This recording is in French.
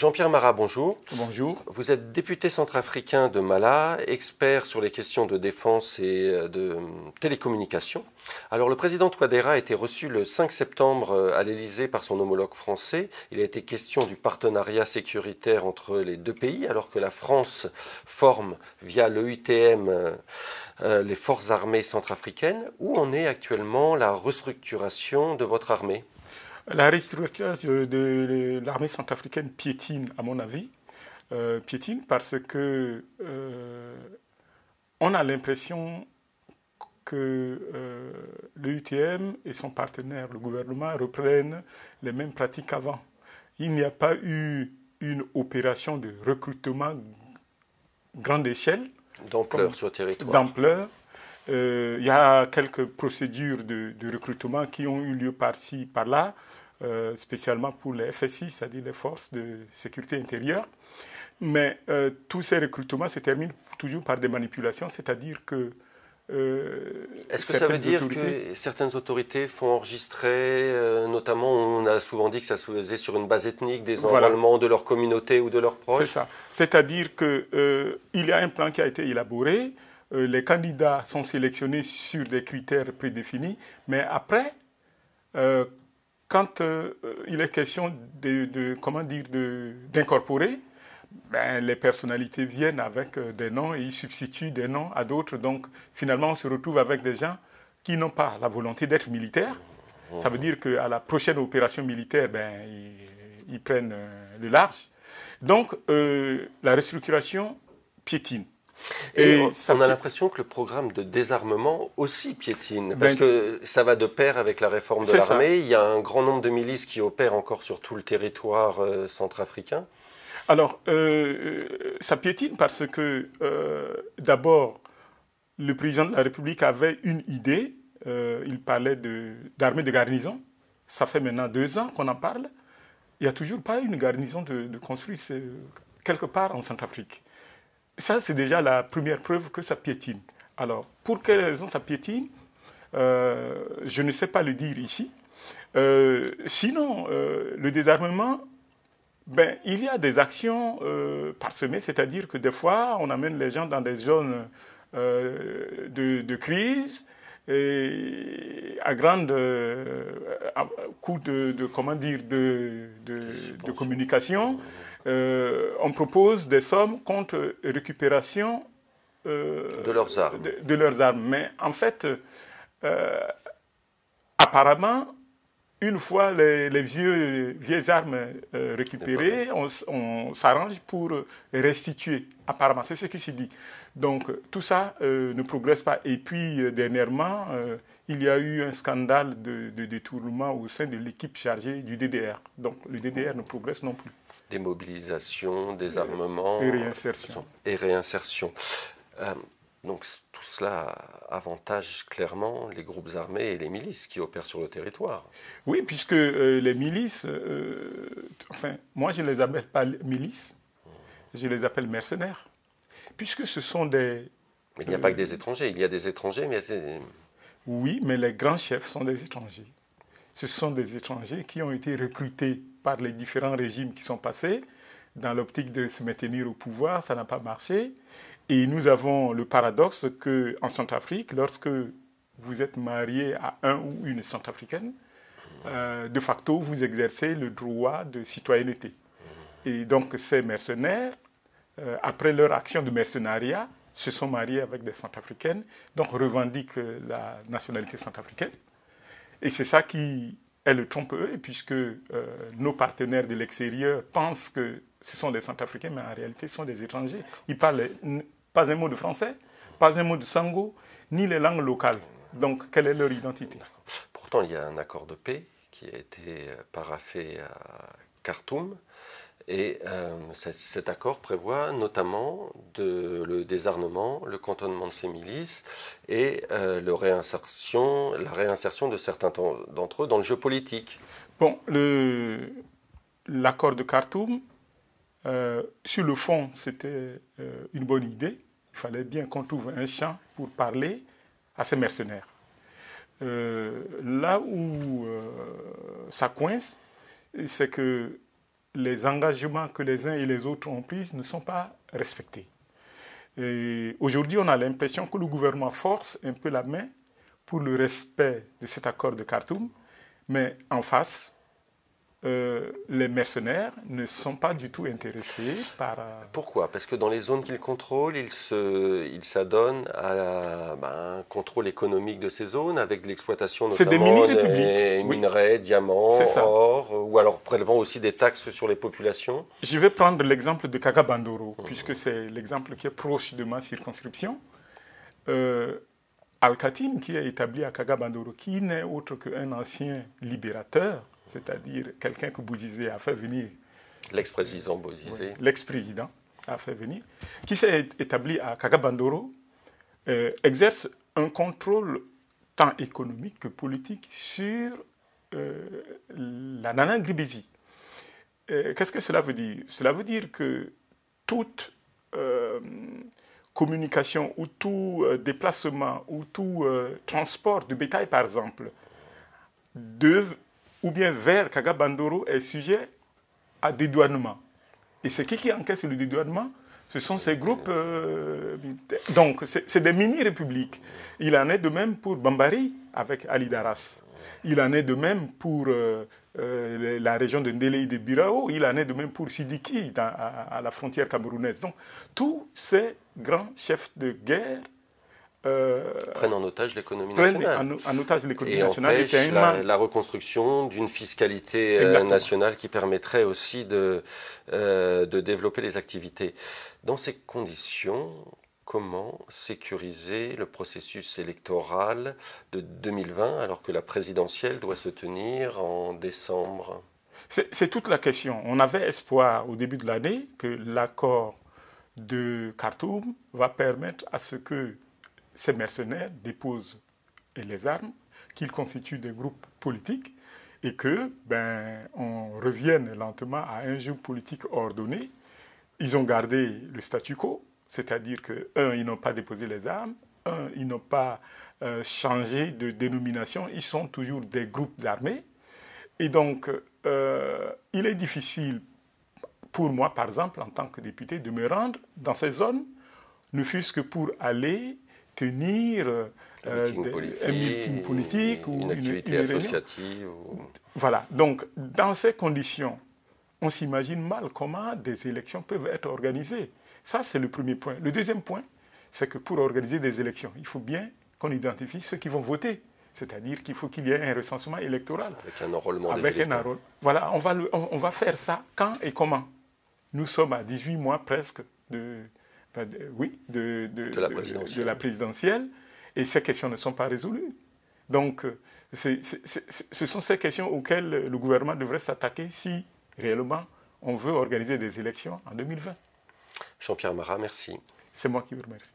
Jean-Pierre Marat, bonjour. Bonjour. Vous êtes député centrafricain de Mala, expert sur les questions de défense et de télécommunications. Alors, le président Touadéra a été reçu le 5 septembre à l'Élysée par son homologue français. Il a été question du partenariat sécuritaire entre les deux pays, alors que la France forme via l'EUTM les forces armées centrafricaines. Où en est actuellement la restructuration de votre armée ? La restructuration de l'armée centrafricaine piétine, à mon avis. Piétine parce que on a l'impression que l'EUTM et son partenaire, le gouvernement, reprennent les mêmes pratiques qu'avant. Il n'y a pas eu une opération de recrutement grande échelle. D'ampleur sur le territoire. D'ampleur. Il y a quelques procédures de recrutement qui ont eu lieu par-ci, par-là, spécialement pour les FSI, c'est-à-dire les forces de sécurité intérieure. Mais tous ces recrutements se terminent toujours par des manipulations, c'est-à-dire que est-ce que ça veut dire que certaines autorités font enregistrer, notamment on a souvent dit que ça se faisait sur une base ethnique, des enrôlements de leur communauté ou de leurs proches? C'est ça. C'est-à-dire qu'il y a un plan qui a été élaboré, les candidats sont sélectionnés sur des critères prédéfinis, mais après, quand il est question d'incorporer, les personnalités viennent avec des noms et ils substituent des noms à d'autres. Donc, finalement, on se retrouve avec des gens qui n'ont pas la volonté d'être militaires. Ça veut dire qu'à la prochaine opération militaire, ils prennent le large. Donc, la restructuration piétine. Et on a l'impression que le programme de désarmement aussi piétine, parce que ça va de pair avec la réforme de l'armée. Il y a un grand nombre de milices qui opèrent encore sur tout le territoire centrafricain. Alors, ça piétine parce que, d'abord, le président de la République avait une idée. Il parlait d'armée de garnison. Ça fait maintenant 2 ans qu'on en parle. Il n'y a toujours pas une garnison de construite quelque part en Centrafrique. Ça, c'est déjà la première preuve que ça piétine. Alors, pour quelles raisons ça piétine? Je ne sais pas le dire ici. Sinon, le désarmement, il y a des actions parsemées, c'est-à-dire que des fois, on amène les gens dans des zones de crise et à coup de communication. On propose des sommes contre récupération de leurs armes. De leurs armes. Mais en fait, apparemment, une fois les vieilles armes récupérées, on s'arrange pour restituer. Apparemment, c'est ce qui se dit. Donc, tout ça ne progresse pas. Et puis, dernièrement, il y a eu un scandale de détournement au sein de l'équipe chargée du DDR. Donc, le DDR ne progresse non plus. Démobilisation, désarmement et réinsertion. Donc tout cela avantage clairement les groupes armés et les milices qui opèrent sur le territoire. Oui, puisque les milices, moi je ne les appelle pas milices, je les appelle mercenaires. Puisque ce sont des... Mais il n'y a pas que des étrangers, il y a des étrangers, mais c'est... Oui, mais les grands chefs sont des étrangers. Ce sont des étrangers qui ont été recrutés par les différents régimes qui sont passés. Dans l'optique de se maintenir au pouvoir, ça n'a pas marché. Et nous avons le paradoxe qu'en Centrafrique, lorsque vous êtes marié à un ou une Centrafricaine, de facto, vous exercez le droit de citoyenneté. Et donc ces mercenaires, après leur action de mercenariat, se sont mariés avec des Centrafricaines, donc revendiquent la nationalité centrafricaine. Et c'est ça qui est le trompe-œil, puisque nos partenaires de l'extérieur pensent que ce sont des Centrafricains, mais en réalité, ce sont des étrangers. Ils parlent pas un mot de français, pas un mot de sango, ni les langues locales. Donc, quelle est leur identité? Pourtant, il y a un accord de paix qui a été paraphé à Khartoum. Et cet accord prévoit notamment le désarmement, le cantonnement de ces milices et la réinsertion de certains d'entre eux dans le jeu politique. Bon, l'accord de Khartoum, sur le fond, c'était une bonne idée. Il fallait bien qu'on trouve un champ pour parler à ces mercenaires. Là où ça coince, c'est que les engagements que les uns et les autres ont pris ne sont pas respectés. Aujourd'hui, on a l'impression que le gouvernement force un peu la main pour le respect de cet accord de Khartoum, mais en face, les mercenaires ne sont pas du tout intéressés par... Pourquoi? Parce que dans les zones qu'ils contrôlent, ils s'adonnent à un contrôle économique de ces zones, avec l'exploitation notamment des minerais, diamants, or, ou alors prélevant aussi des taxes sur les populations. Je vais prendre l'exemple de Kaga-Bandoro, puisque c'est l'exemple qui est proche de ma circonscription. Al-Khatim, qui est établi à Kaga-Bandoro, qui n'est autre qu'un ancien libérateur, c'est-à-dire quelqu'un que Bozizé a fait venir. L'ex-président Bozizé. Oui, l'ex-président a fait venir, qui s'est établi à Kaga-Bandoro, exerce un contrôle tant économique que politique sur la Nana Gribezi. Qu'est-ce que cela veut dire? Cela veut dire que toute communication ou tout déplacement ou tout transport de bétail, par exemple, ou bien vers Kaga-Bandoro est sujet à dédouanement. Et c'est qui encaisse le dédouanement? Ce sont ces groupes. Donc, c'est des mini-républiques. Il en est de même pour Bambari avec Ali Daras. Il en est de même pour la région de Ndélé et de Birao. Il en est de même pour Sidiki à la frontière camerounaise. Donc, tous ces grands chefs de guerre prennent en otage l'économie nationale. En otage l'économie nationale. Et la reconstruction d'une fiscalité nationale qui permettrait aussi de développer les activités. Dans ces conditions, comment sécuriser le processus électoral de 2020 alors que la présidentielle doit se tenir en décembre? C'est toute la question. On avait espoir au début de l'année que l'accord de Khartoum va permettre à ce que ces mercenaires déposent les armes, qu'ils constituent des groupes politiques et que on revienne lentement à un jeu politique ordonné. Ils ont gardé le statu quo, c'est-à-dire que, ils n'ont pas déposé les armes, ils n'ont pas changé de dénomination, ils sont toujours des groupes armés. Et donc, il est difficile pour moi, par exemple, en tant que député, de me rendre dans ces zones, ne fût-ce que pour aller tenir un meeting politique ou une activité associative. Voilà. Donc, dans ces conditions, on s'imagine mal comment des élections peuvent être organisées. Ça, c'est le premier point. Le deuxième point, c'est que pour organiser des élections, il faut bien qu'on identifie ceux qui vont voter. C'est-à-dire qu'il faut qu'il y ait un recensement électoral. Avec un enrôlement des électeurs. Voilà, on va faire ça quand et comment. Nous sommes à 18 mois presque de la présidentielle, et ces questions ne sont pas résolues. Donc, ce sont ces questions auxquelles le gouvernement devrait s'attaquer si réellement on veut organiser des élections en 2020. Jean-Pierre Marat, merci. C'est moi qui vous remercie.